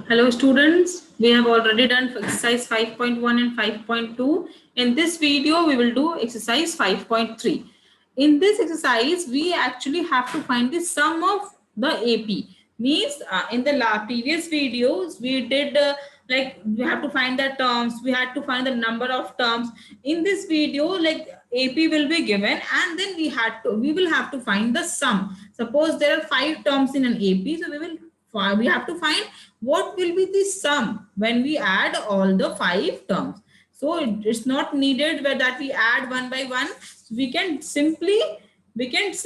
Hello students, we have already done exercise 5.1 and 5.2. In this video, we will do exercise 5.3. In this exercise, we actually have to find the sum of the AP. Means in the previous videos, we did like we have to find the terms, we had to find the number of terms. In this video, like AP will be given and then we will have to find the sum. Suppose there are 5 terms in an AP, so we have to find what will be the sum when we add all the 5 terms. So it's not needed that we add one by one. We can simply use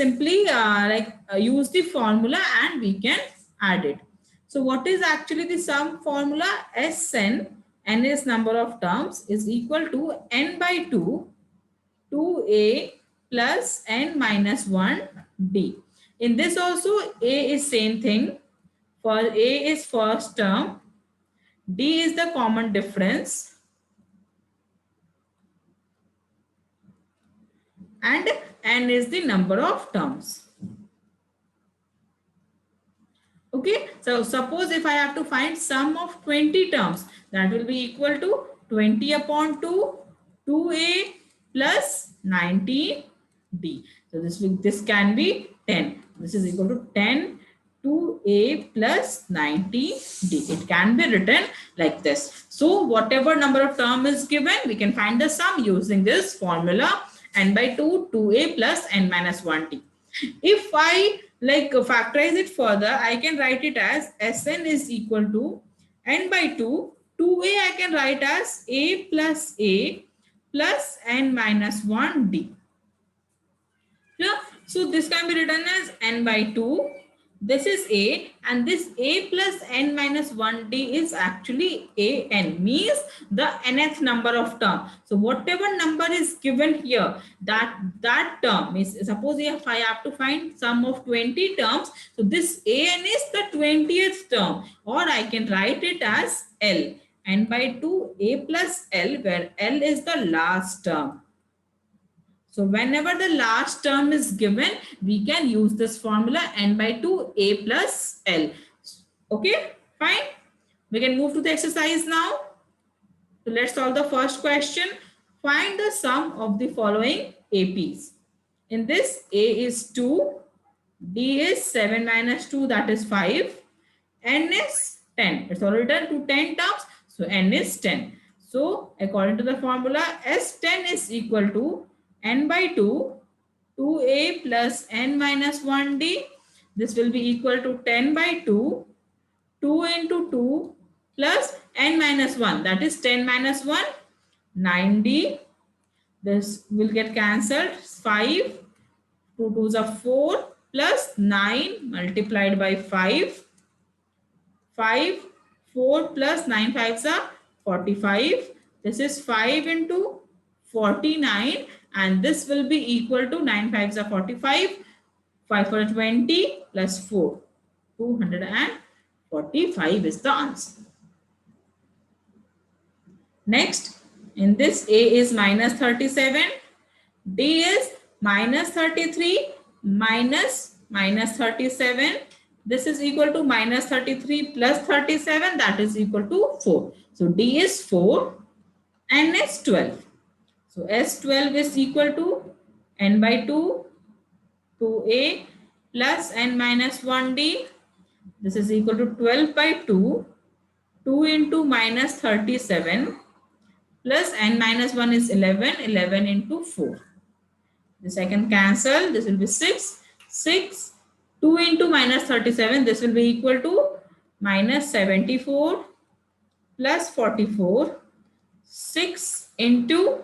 the formula and we can add it. So what is actually the sum formula? N is number of terms, is equal to n by 2 2a plus n minus 1 d. In this also a is same thing. For a is first term, d is the common difference, and n is the number of terms. Okay, so suppose if I have to find sum of 20 terms, that will be equal to 20 upon 2, 2a plus 19d. So this can be 10. This is equal to 10 2a plus 90d. It can be written like this. So whatever number of term is given, we can find the sum using this formula n by 2, 2a plus n minus 1d. If I factorize it further, I can write it as Sn is equal to n by 2, 2a I can write as a plus n minus 1d. Yeah? So this can be written as n by 2. This is a, and this a plus n minus 1d is actually a n, means the nth number of term. So whatever number is given here, that term is, suppose if I have to find sum of 20 terms, so this a n is the 20th term, or I can write it as L, n by 2 a plus L, where L is the last term. So whenever the last term is given, we can use this formula n by 2 a plus L. Okay, fine. We can move to the exercise now. So let's solve the first question. Find the sum of the following APs. In this, A is 2, D is 7 minus 2, that is 5, N is 10. It's already done to 10 terms, so N is 10. So according to the formula, S10 is equal to n by 2, 2a plus n minus 1d. This will be equal to 10 by 2, 2 into 2 plus n minus 1. That is 10 minus 1, 9d. This will get cancelled. 5, 2 2s are 4 plus 9 multiplied by 5. 5, 4 plus 9 5s are 45. This is 5 into 49, and this will be equal to 9 5s are 45. 5 for 20 plus 4. 245 is the answer. Next, in this A is minus 37, D is minus 33 minus 37. This is equal to minus 33 plus 37, that is equal to 4. So D is 4, N is 12. So S12 is equal to n by 2, 2a plus n minus 1d. This is equal to 12 by 2, 2 into minus 37 plus n minus 1 is 11, 11 into 4. This I can cancel. This will be 6, 6, 2 into minus 37. This will be equal to minus 74 plus 44, 6 into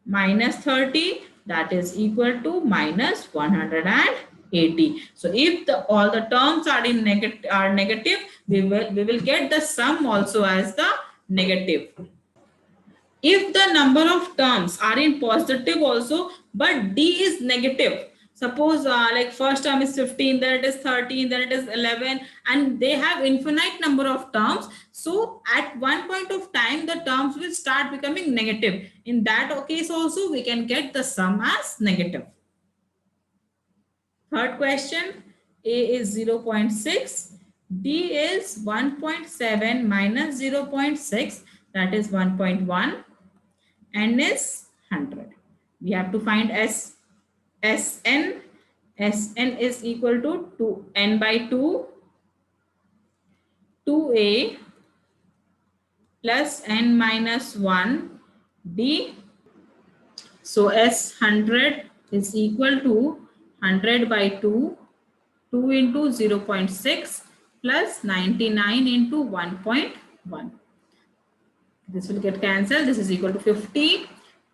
minus 30, that is equal to minus 180. So if all the terms are negative, we will get the sum also as the negative. If the number of terms are in positive also, but D is negative, suppose like first term is 15, then it is 13, then it is 11, and they have infinite number of terms. So at one point of time, the terms will start becoming negative. In that case also, we can get the sum as negative. Third question, A is 0.6, D is 1.7 minus 0.6, that is 1.1. N is 100. We have to find Sn. Sn is equal to n by 2, 2a plus n minus 1 d. So S 100 is equal to 100 by 2, 2 into 0.6 plus 99 into 1.1. This will get cancelled. This is equal to 50.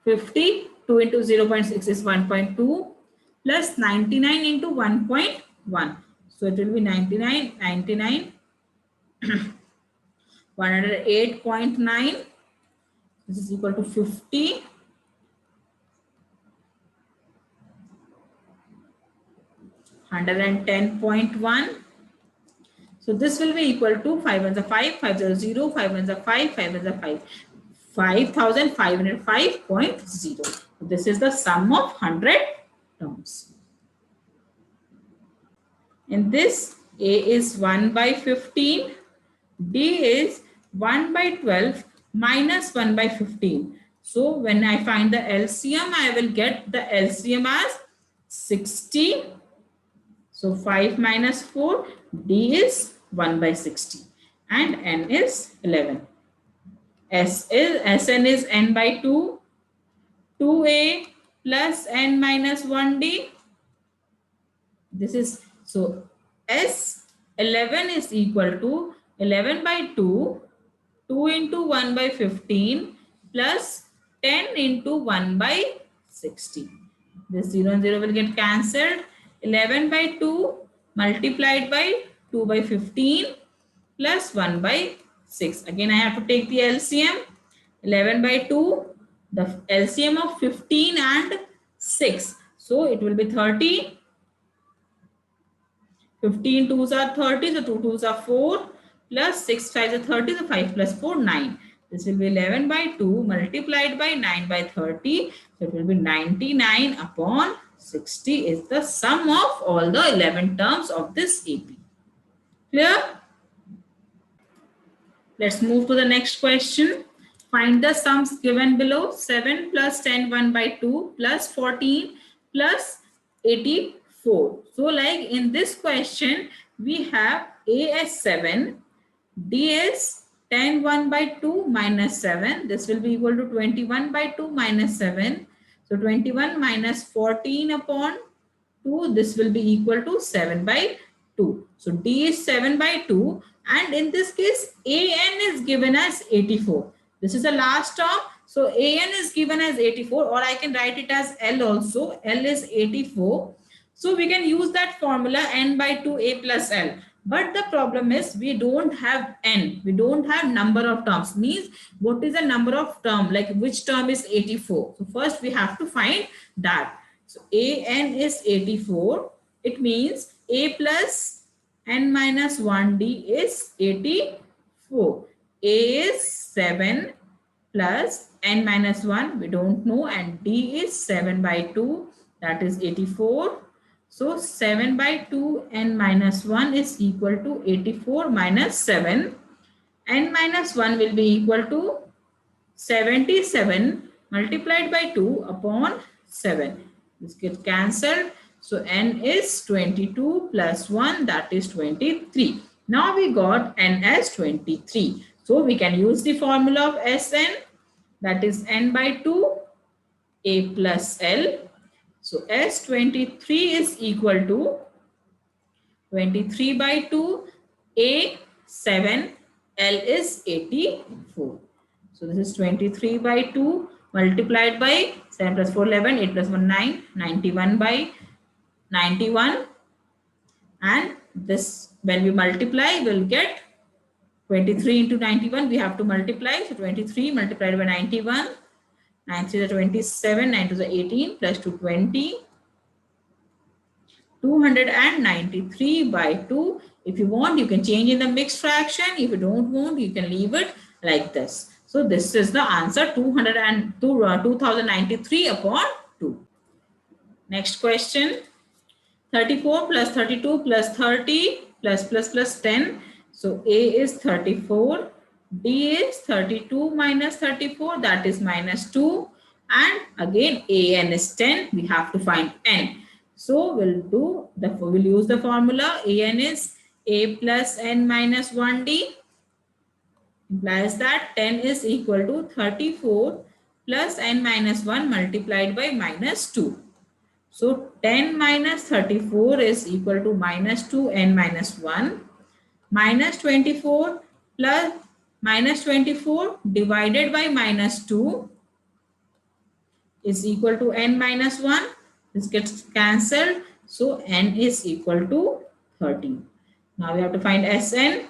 50, 2 into 0.6 is 1.2 plus 99 into 1.1. So it will be 99, 99, 108.9. This is equal to 50. 110.1. So this will be equal to 5 ones are 5, 5 0 0, 5 ones are 5, 5 ones are 5. 5505.0. This is the sum of 100 terms. In this, A is 1 by 15, D is 1 by 12 minus 1 by 15. So when I find the LCM, I will get the LCM as 60. So 5 minus 4, D is 1 by 60 and N is 11. Sn is n by 2, 2a plus n minus 1d. This is, so S11 is equal to 11 by 2, 2 into 1 by 15 plus 10 into 1 by 60. This 0 and 0 will get cancelled. 11 by 2 multiplied by 2 by 15 plus 1 by 6. Again, I have to take the LCM. 11 by 2, the LCM of 15 and 6. So it will be 30. 15 twos are 30, so 2 twos are 4, plus 6 5s are 30, so 5 plus 4, 9. This will be 11 by 2 multiplied by 9 by 30. So it will be 99 upon 60 is the sum of all the 11 terms of this AP. Clear? Let's move to the next question. Find the sums given below. 7 plus 10 1 by 2 plus 14 plus 84. So like in this question, we have A as 7, D as 10 1 by 2 minus 7. This will be equal to 21 by 2 minus 7. So 21 minus 14 upon 2. This will be equal to 7 by 2. So D is 7 by 2. And in this case, AN is given as 84. This is the last term. So AN is given as 84, or I can write it as L also. L is 84. So we can use that formula N by 2A plus L. But the problem is we don't have N. We don't have number of terms. Means what is the number of term? Like which term is 84? So first we have to find that. So AN is 84. It means A plus n minus 1d is 84. A is 7 plus n minus 1, we don't know, and d is 7 by 2, that is 84. So 7 by 2 n minus 1 is equal to 84 minus 7. N minus 1 will be equal to 77 multiplied by 2 upon 7. This gets cancelled. So n is 22 plus 1, that is 23. Now we got n as 23. So we can use the formula of Sn, that is n by 2 A plus L. So S23 is equal to 23 by 2 A 7, L is 84. So this is 23 by 2 multiplied by 7 plus 4 11, 8 plus 1 9, 91 by 91, and this when we multiply we'll get 23 into 91. We have to multiply, so 23 multiplied by 91, 9 3 is 27, 9 2 is 18, plus 220, 293 by 2. If you want, you can change in the mixed fraction. If you don't want, you can leave it like this. So this is the answer, 2093 upon 2. Next question. 34 plus 32 plus 30 plus 10 So A is 34, D is 32 minus 34, that is minus 2. And again AN is 10, we have to find N. So we'll use the formula. AN is A plus N minus 1D, implies that 10 is equal to 34 plus N minus 1 multiplied by minus 2. So 10 minus 34 is equal to minus 2 N minus 1. Minus 24 plus minus 24 divided by minus 2 is equal to N minus 1. This gets cancelled. So N is equal to 30. Now we have to find Sn.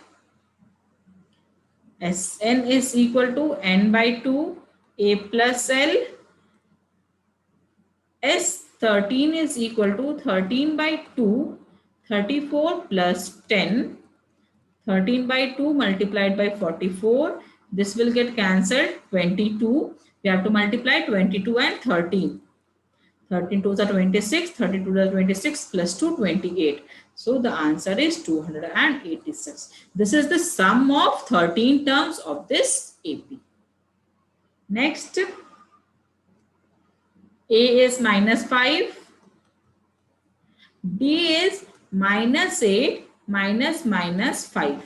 Sn is equal to N by 2 A plus L. S13 is equal to 13 by 2, 34 plus 10. 13 by 2 multiplied by 44. This will get cancelled. 22. We have to multiply 22 and 13. 13 2s are 26. 32 are 26 plus 2, 28. So the answer is 286. This is the sum of 13 terms of this AP. Next, A is minus 5. D is minus 8 minus 5.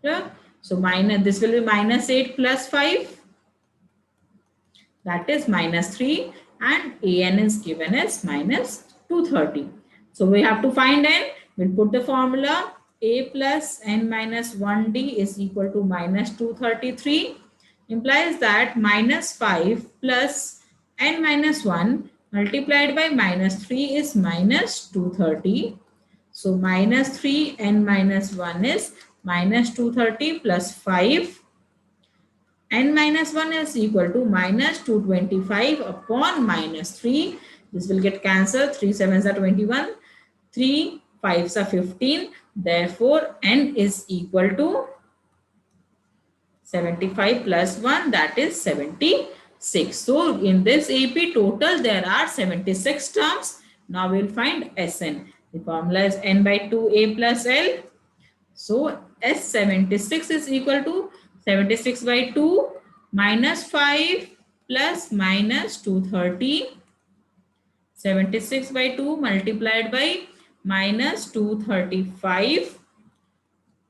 Yeah? So this will be minus 8 plus 5. That is minus 3. And AN is given as minus 230. So we have to find N. We'll put the formula. A plus N minus 1D is equal to minus 233. Implies that minus 5 plus N minus 1 multiplied by minus 3 is minus 230. So minus 3 N minus 1 is minus 230 plus 5. N minus 1 is equal to minus 225 upon minus 3. This will get cancelled. 3 7s are 21. 3 5s are 15. Therefore, N is equal to 75 plus 1, that is 76. So in this AP total there are 76 terms. Now we'll find Sn. The formula is N by 2A plus L. So S76 is equal to 76 by 2 minus 5 plus minus 230. 76 by 2 multiplied by minus 235.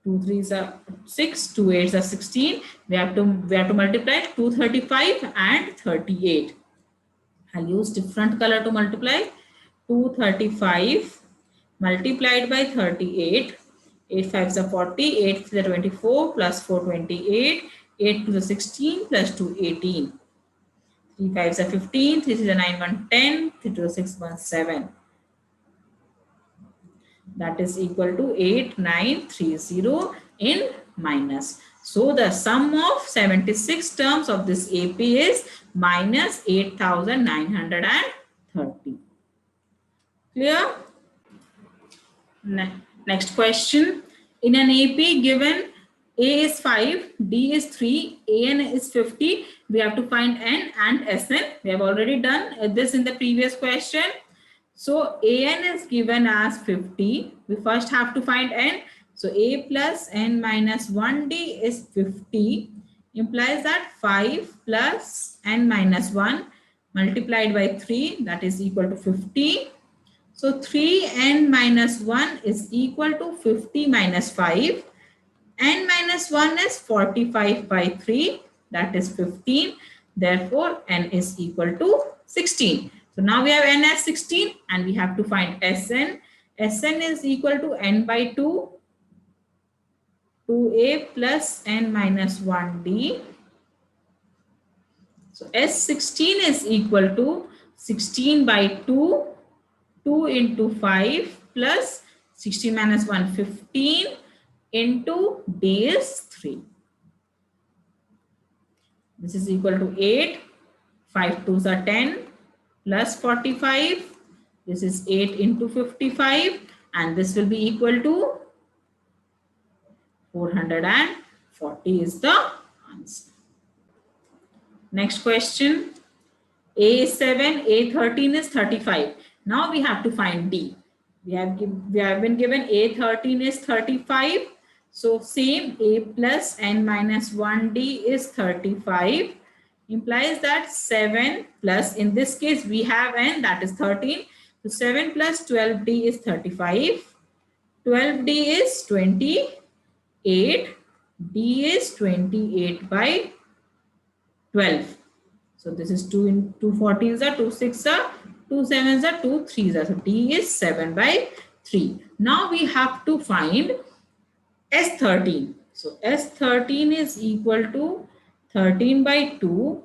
2 3s are 6, 2 8s are 16. We have to multiply 235 and 38. I'll use different color to multiply. 235 multiplied by 38. 8 5s are 40, 8 3s are 24 plus 4 28, 8 2s are 16 plus 2 18. 3 5s are 15, 3 3s are 9 1 10, 3 2 6 1 7. That is equal to 8930 in minus. So the sum of 76 terms of this AP is minus 8930. Clear? Next question. In an AP given A is 5, D is 3, AN is 50. We have to find N and Sn. We have already done this in the previous question. So AN is given as 50. We first have to find N. So A plus N minus 1D is 50. Implies that 5 plus N minus 1 multiplied by 3, that is equal to 50. So 3N minus 1 is equal to 50 minus 5. N minus 1 is 45 by 3, that is 15. Therefore, N is equal to 16. So now we have N as 16 and we have to find Sn. Sn is equal to N by 2, 2A plus N minus 1D. So S16 is equal to 16 by 2, 2 into 5 plus 16 minus 1, 15 into D is 3. This is equal to 8. 5 2s are 10 plus 45. This is 8 into 55 and this will be equal to 440 is the answer. Next question. A is 7, A13 is 35. Now we have to find D. We have been given A13 is 35. So same, a plus n minus 1d is 35, implies that 7 plus, in this case we have n, that is 13. So 7 plus 12d is 35. 12d is 28. D is 28 by 12. So this is 2 in 2 14s are 2 6 are 2 7s are 2 3s are. So D is 7 by 3. Now we have to find S13. So S13 is equal to 13 by 2,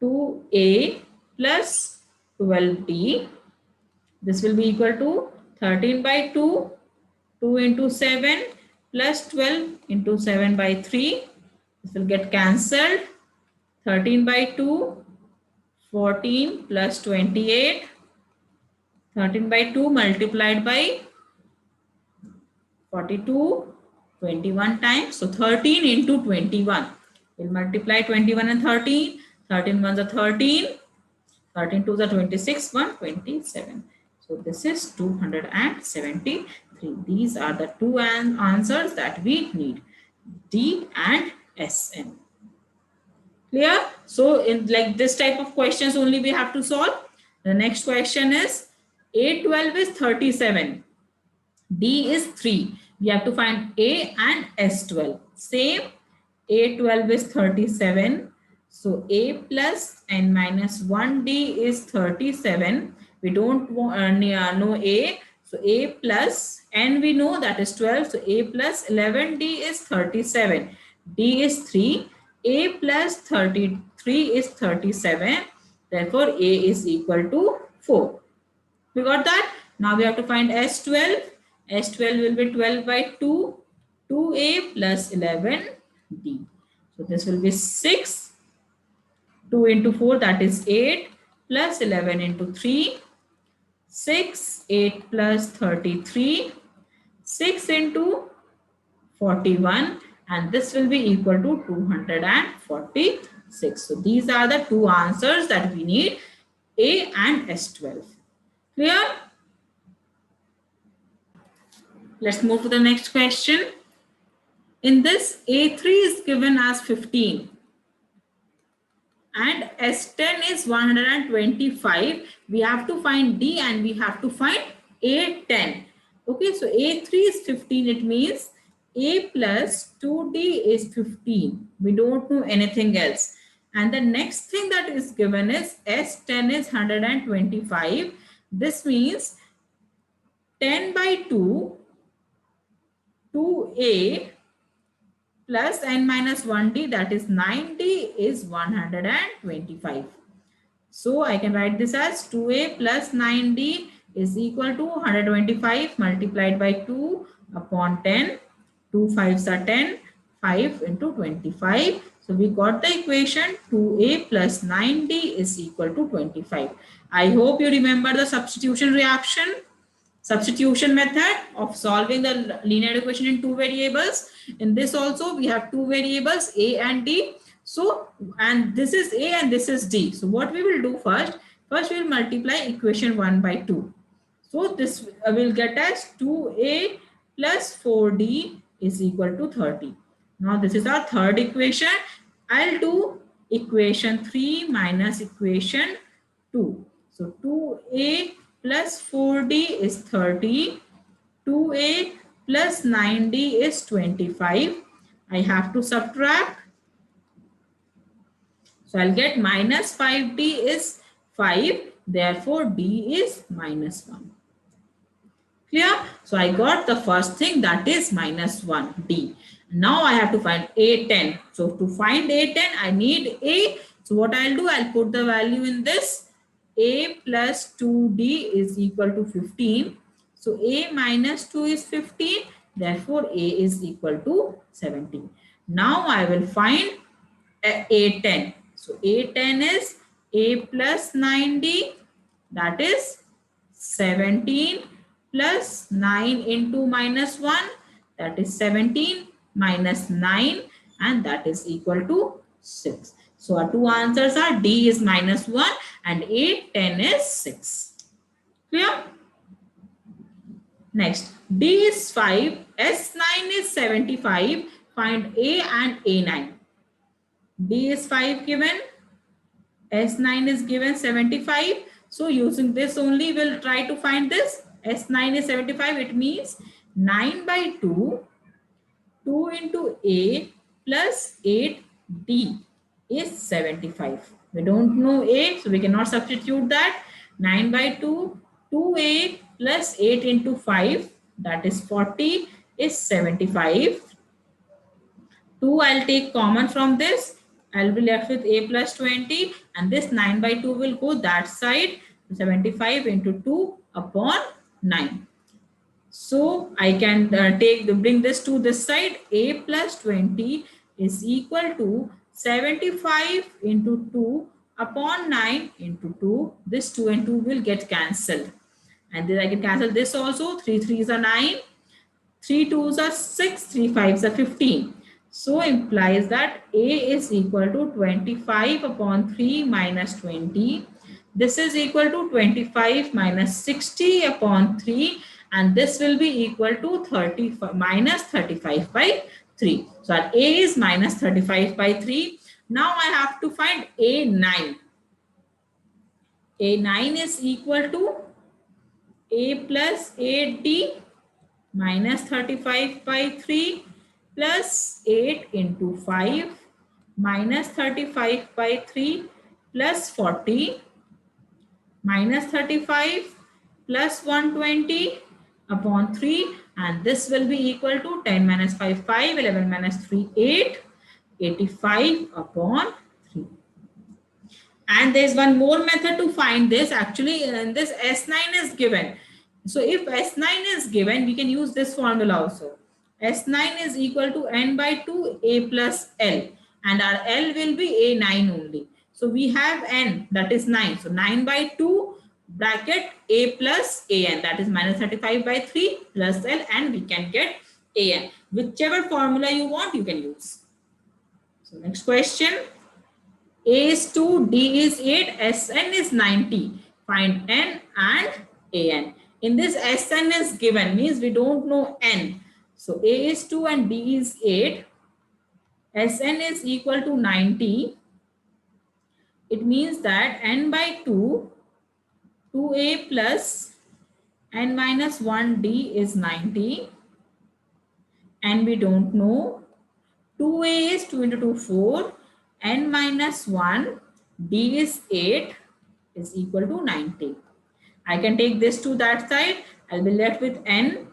2A plus 12D. This will be equal to 13 by 2, 2 into 7 plus 12 into 7 by 3. This will get cancelled. 13 by 2, 14 plus 28. 13 by 2 multiplied by 42, 21 times. So 13 into 21. We'll multiply 21 and 13. 13 ones are 13. 13 twos are 26. 1, 27. So this is 273. These are the two answers that we need. D and SN. Clear? So in like this type of questions only we have to solve. The next question is A12 is 37. D is 3. We have to find A and S12. Same, A12 is 37. So A plus n minus 1D is 37. We don't know A. So A plus n we know, that is 12. So A plus 11D is 37. D is 3. A plus 33 is 37. Therefore, A is equal to 4. We got that? Now we have to find S12. S12 will be 12 by 2. 2A plus 11D. So this will be 6. 2 into 4, that is 8. Plus 11 into 3. 6. 8 plus 33. 6 into 41. And this will be equal to 246. So these are the two answers that we need. A and S12. Clear? Let's move to the next question. In this, A3 is given as 15 and S10 is 125. We have to find D and we have to find A10. Okay, so A3 is 15. It means A plus 2D is 15. We don't know anything else. And the next thing that is given is S10 is 125. This means 10 by 2, 2A plus n minus 1D, that is 9D, is 125. So I can write this as 2A plus 9D is equal to 125 multiplied by 2 upon 10. 2 5s are 10. 5 into 25. So we got the equation 2A plus 9D is equal to 25. I hope you remember the substitution method of solving the linear equation in two variables. In this also we have two variables, A and D. So, and this is A and this is D. So what we will do first we will multiply equation 1 by 2. So this will get us 2A plus 4D is equal to 30. Now this is our third equation. I'll do equation 3 minus equation 2. So 2A plus 4D is 30. 2A plus 9D is 25. I have to subtract. So I'll get minus 5D is 5. Therefore, D is minus 1. Clear? So I got the first thing, that is minus 1, D. Now I have to find A10. So to find A10, I need A. So what I'll do, I'll put the value in this. A plus 2D is equal to 15. So A minus 2 is 15. Therefore, A is equal to 17. Now I will find A10. So A10 is A plus 9D, that is 17 plus 9 into minus 1, that is 17 minus 9, and that is equal to 6. So our two answers are D is minus 1 and A10 is 6. Clear? Next, D is 5, S9 is 75. Find A and A9. D is 5 given, S9 is given 75. So using this only, we'll try to find this. S9 is 75. It means 9 by 2, 2 into A plus 8D is 75. We don't know A, so we cannot substitute that. 9 by 2, 2A plus 8 into 5, that is 40, is 75. 2 I'll take common from this. I'll be left with A plus 20, and this 9 by 2 will go that side. 75 into 2 upon 9. So I can bring this to this side. A plus 20 is equal to 75 into 2 upon 9 into 2. This 2 and 2 will get cancelled. And then I can cancel this also. 3 3s are 9. 3 2s are 6. 3 5s are 15. So implies that A is equal to 25 upon 3 minus 20. This is equal to 25 minus 60 upon 3, and this will be equal to 35 minus 35 by 3. So our A is minus 35 by 3. Now I have to find A9. A9 is equal to A plus 8D minus 35 by 3 plus 8 into 5 minus 35 by 3 plus 40 minus 35 plus 120 upon 3, and this will be equal to 10 minus 5, 5, 11 minus 3, 8, 85 upon 3. And there is one more method to find this. Actually, this S9 is given. So if S9 is given, we can use this formula also. S9 is equal to N by 2 A plus L, and our L will be A9 only. So we have N, that is 9. So 9 by 2 bracket A plus AN, that is minus 35 by 3 plus L, and we can get AN. Whichever formula you want, you can use. So next question. A is 2, D is 8, Sn is 90. Find N and An. In this, Sn is given, means we don't know N. So A is 2 and D is 8. Sn is equal to 90. It means that N by 2, 2A plus N minus 1D is 90. And we don't know. 2A is 2 into 2, 4. N minus 1, D is 8, is equal to 90. I can take this to that side. I'll be left with N.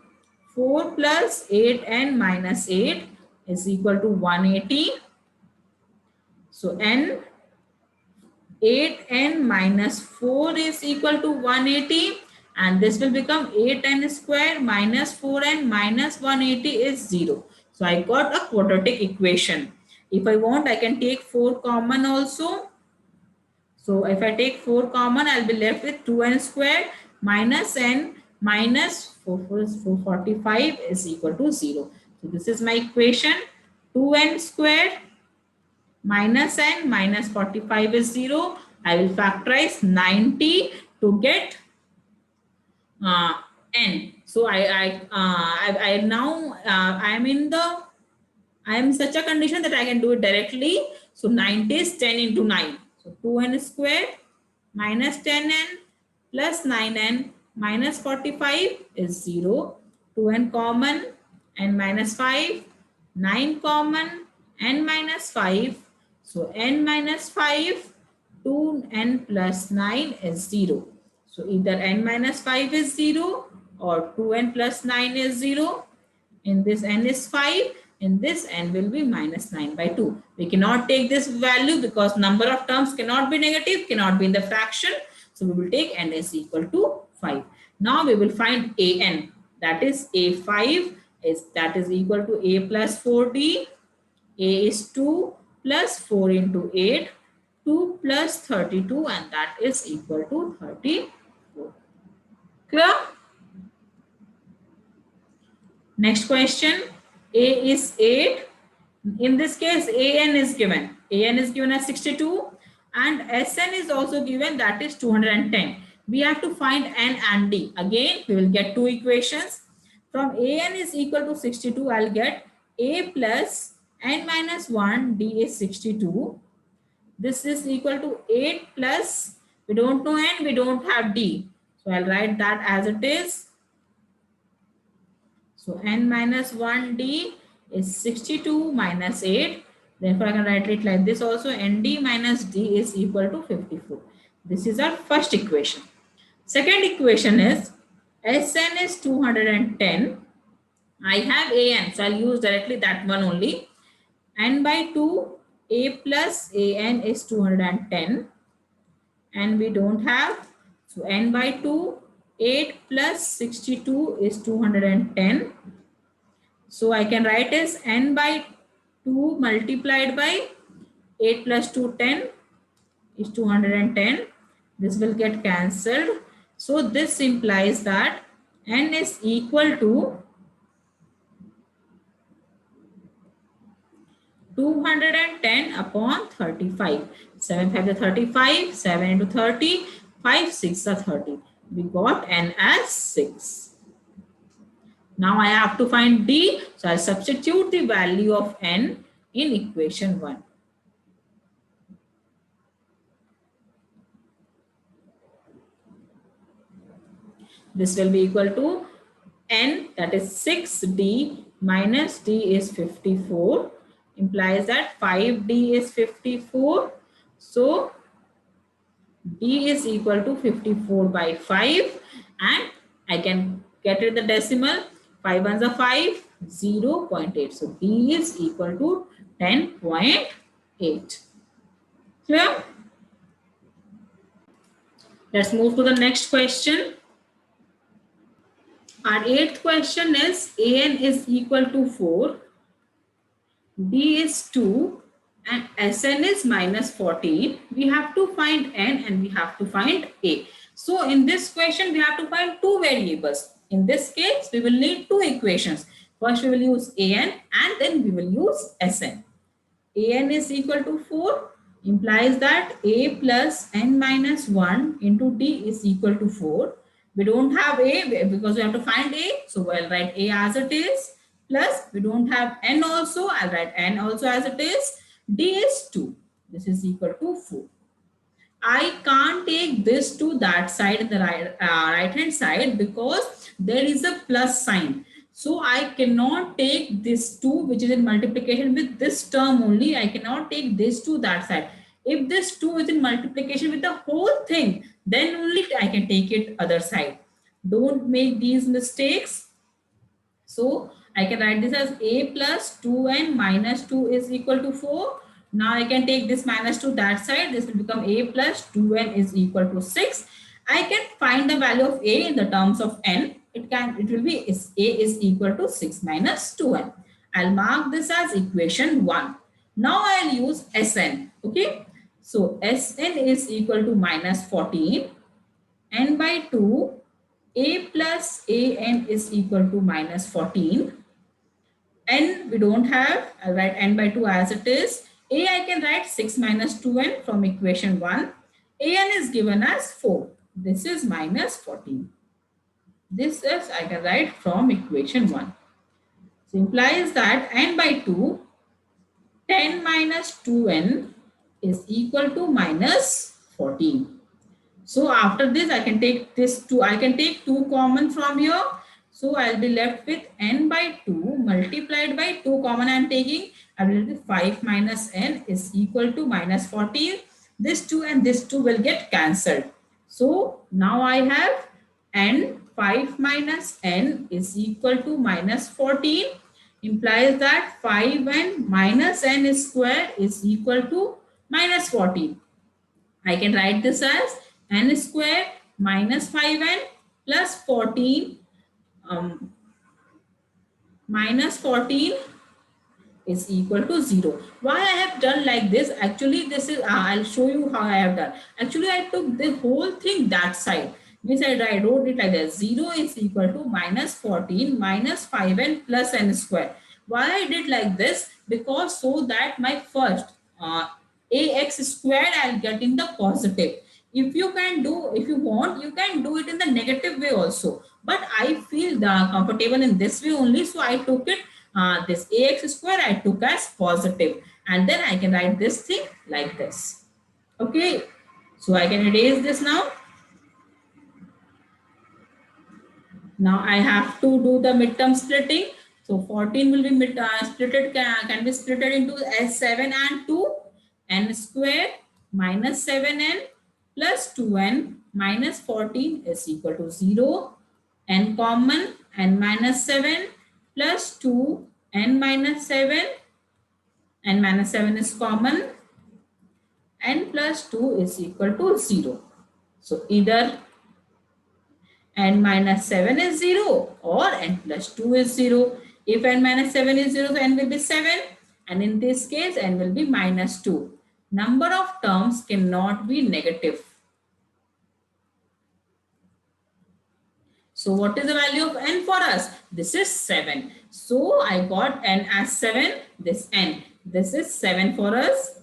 4 plus 8N minus 8 is equal to 180. So N, 8N minus 4 is equal to 180. And this will become 8N square minus 4N minus 180 is 0. So I got a quadratic equation. If I want, I can take 4 common also. So if I take 4 common, I'll be left with 2n square minus n minus 445 is equal to 0. So this is my equation. 2n square minus n minus 45 is 0. I will factorize 90 to get n. So I am in such a condition that I can do it directly. So 90 is 10 into 9. So 2n square minus 10n plus 9n minus 45 is 0. 2n common, n minus 5, 9 common, n minus 5. So n minus 5, 2n plus 9 is 0. So either n minus 5 is 0 or 2n plus 9 is 0. In this, n is 5. In this, n will be minus 9 by 2. We cannot take this value because number of terms cannot be negative, cannot be in the fraction. So we will take n is equal to 5. Now we will find an. That is a5 is equal to a plus 4d. A is 2 plus 4 into 8. 2 plus 32, and that is equal to 34. Clear? Next question. A is 8. In this case, AN is given. AN is given as 62 and SN is also given, that is 210. We have to find N and D. Again, we will get two equations. From an is equal to 62, I'll get a plus n minus 1 d is 62. This is equal to 8 plus, we don't know n, we don't have d. So I'll write that as it is. So n minus 1d is 62 minus 8. Therefore, I can write it like this also. Nd minus d is equal to 54. This is our first equation. Second equation is Sn is 210. I have an, so I'll use directly that one only. N by 2, a plus an is 210. And we don't have, so n by 2, 8 plus 62 is 210. So I can write as n by 2 multiplied by 8 plus 2, 10 is 210. This will get cancelled. So this implies that n is equal to 210 upon 35. 7 5 is 35, 7 into 30, 5 6 are 30. We got n as 6. Now I have to find d, so I substitute the value of n in equation 1. This will be equal to n, that is 6d minus d is 54, implies that 5d is 54. So d is equal to 54 by 5, and I can get it the decimal. 5 ones are 5, 0.8. So d is equal to 10.8. Clear? Let's move to the next question. Our eighth question is an is equal to 4, d is 2, and Sn is minus 14. We have to find n and we have to find a. So in this question, we have to find two variables. In this case, we will need two equations. First, we will use an and then we will use Sn. An is equal to 4 implies that a plus n minus 1 into d is equal to 4. We don't have a because we have to find a. So I'll write a as it is. Plus we don't have n also. I'll write n also as it is. D is 2. This is equal to 4. I can't take this to that side in the right hand side because there is a plus sign. So I cannot take this 2 which is in multiplication with this term only. I cannot take this to that side. If this 2 is in multiplication with the whole thing, then only I can take it other side. Don't make these mistakes. So I can write this as a plus 2n minus 2 is equal to 4. Now I can take this minus to that side. This will become a plus 2n is equal to 6. I can find the value of a in the terms of n. It will be a is equal to 6 minus 2n. I'll mark this as equation 1. Now I'll use Sn. Okay. So Sn is equal to minus 14. N by 2. A plus an is equal to minus 14. N we don't have. I'll write n by 2 as it is. A I can write 6 minus 2n from equation 1. An is given as 4. This is minus 14. This is I can write from equation 1. So implies that n by 2, 10 minus 2n is equal to minus 14. So after this, I can take this 2. I can take 2 common from here. So I'll be left with n by 2 multiplied by 2 common I am taking. I will be 5 minus n is equal to minus 14. This 2 and this 2 will get cancelled. So now I have n 5 minus n is equal to minus 14. Implies that 5n minus n square is equal to minus 14. I can write this as n square minus 5n plus 14 minus 14 is equal to 0. Why I have done like this? Actually, this is, I'll show you how I have done. Actually, I took the whole thing that side. Means I wrote it like this. 0 is equal to minus 14 minus 5n plus n square. Why I did like this? Because so that my first ax squared I'll get in the positive. If you can do, if you want, you can do it in the negative way also. But I feel comfortable in this way only. So I took it, this ax square I took as positive. And then I can write this thing like this. Okay. So I can erase this now. Now I have to do the midterm splitting. So 14 will be splitted, can be splitted into S7 and 2, n square minus 7n plus 2n minus 14 is equal to 0. N common, n minus 7 plus 2, n minus 7, n minus 7 is common, n plus 2 is equal to 0. So either n minus 7 is 0 or n plus 2 is 0. If n minus 7 is 0, so n will be 7. And in this case, n will be minus 2. Number of terms cannot be negative. So what is the value of n for us? This is 7. So I got n as 7, this n. This is 7 for us.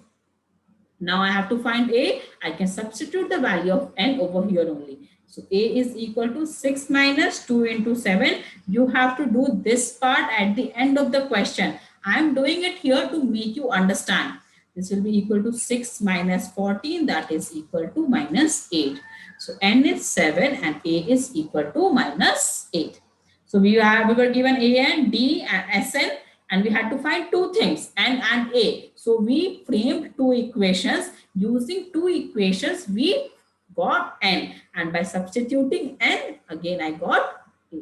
Now I have to find a. I can substitute the value of n over here only. So a is equal to 6 minus 2 into 7. You have to do this part at the end of the question. I am doing it here to make you understand. This will be equal to 6 minus 14, that is equal to minus 8. So n is 7 and a is equal to minus 8. So we were given a and d and sn, and we had to find two things, n and a. So we framed two equations. Using two equations, we got n, and by substituting n, again I got a.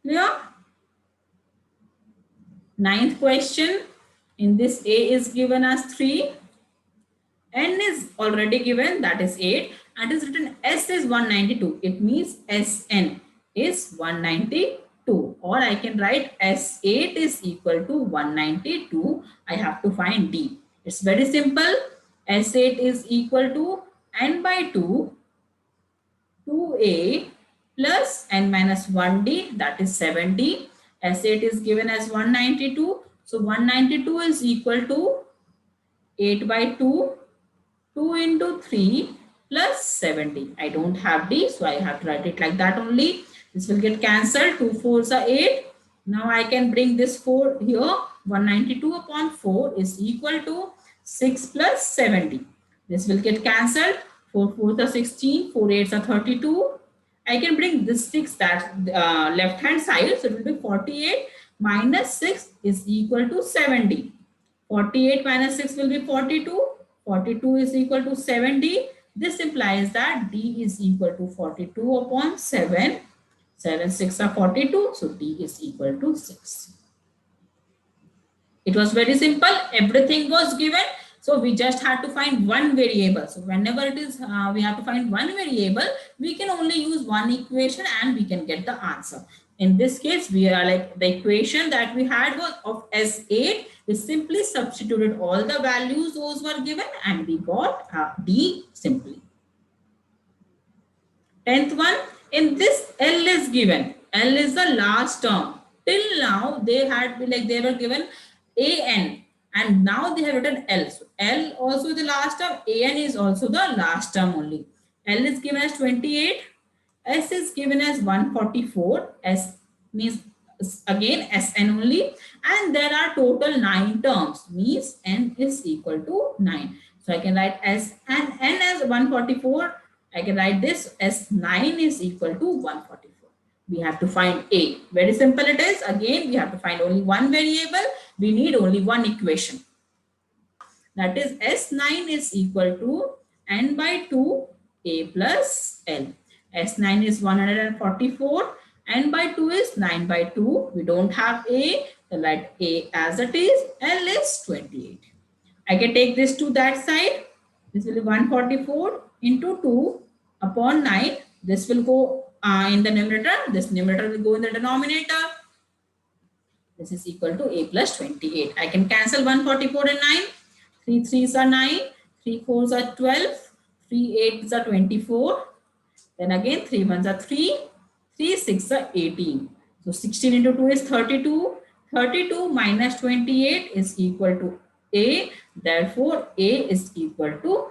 Clear? Ninth question. In this, a is given as 3. N is already given, that is 8. And is written S is 192. It means Sn is 192. Or I can write S8 is equal to 192. I have to find D. It's very simple. S8 is equal to n by 2, 2a plus n minus 1d, that is 7d. S8 is given as 192. So 192 is equal to 8 by 2, 2 into 3 plus 70. I don't have d, so I have to write it like that only. This will get cancelled. 2 4s are 8. Now I can bring this 4 here. 192 upon 4 is equal to 6 plus 70. This will get cancelled. 4 4s are 16. 4 8s are 32. I can bring this 6 that left hand side. So it will be 48 minus 6 is equal to 70. 48 minus 6 will be 42. 42 is equal to 70. This implies that D is equal to 42 upon 7. 7 6 are 42. So D is equal to 6. It was very simple. Everything was given. So we just had to find one variable. So whenever it is, we have to find one variable, we can only use one equation and we can get the answer. In this case, we are like the equation that we had was of S8. We simply substituted all the values those were given and we got D simply. 10th one, in this L is given. L is the last term. Till now they had like they were given AN and now they have written L. So L also the last term, AN is also the last term only. L is given as 28. S is given as 144. S means again Sn only. And there are total 9 terms. Means N is equal to 9. So I can write S and N as 144. I can write this S9 is equal to 144. We have to find A. Very simple it is. Again, we have to find only one variable. We need only one equation. That is S9 is equal to N by 2 A plus L. S9 is 144. N by 2 is 9 by 2. We don't have A. So write A as it is. L is 28. I can take this to that side. This will be 144 into 2 upon 9. This will go in the numerator. This numerator will go in the denominator. This is equal to A plus 28. I can cancel 144 and 9. 3 3s are 9. 3 4s are 12. 3 8s are 24. Then again 3 1s are 3. 3 6 are 18. So 16 into 2 is 32. 32 minus 28 is equal to A. Therefore, A is equal to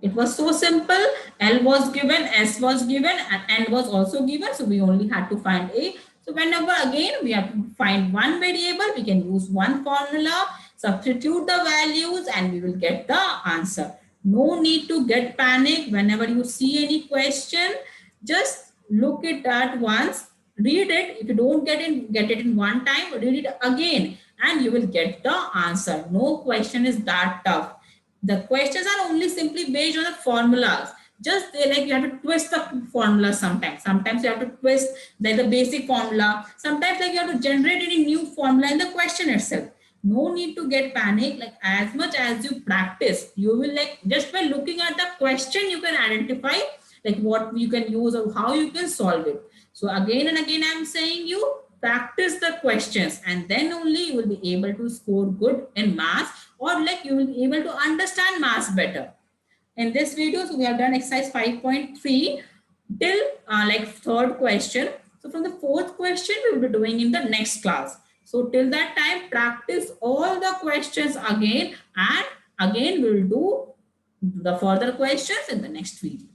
It was so simple. L was given, S was given, and N was also given. So we only had to find A. So whenever again we have to find one variable, we can use one formula, substitute the values, and we will get the answer. No need to get panic whenever you see any question. Just look it at once, read it. If you don't get it in one time, read it again, and you will get the answer. No question is that tough. The questions are only simply based on the formulas. Just they like you have to twist the formula sometimes. Sometimes you have to twist like the basic formula. Sometimes like you have to generate any new formula in the question itself. No need to get panic. Like as much as you practice, you will like just by looking at the question, you can identify like what you can use or how you can solve it. So again and again, I'm saying you practice the questions and then only you will be able to score good in maths or like you will be able to understand maths better. In this video, so we have done exercise 5.3 till like third question. So from the fourth question, we will be doing in the next class. So till that time, practice all the questions again and again we will do the further questions in the next video.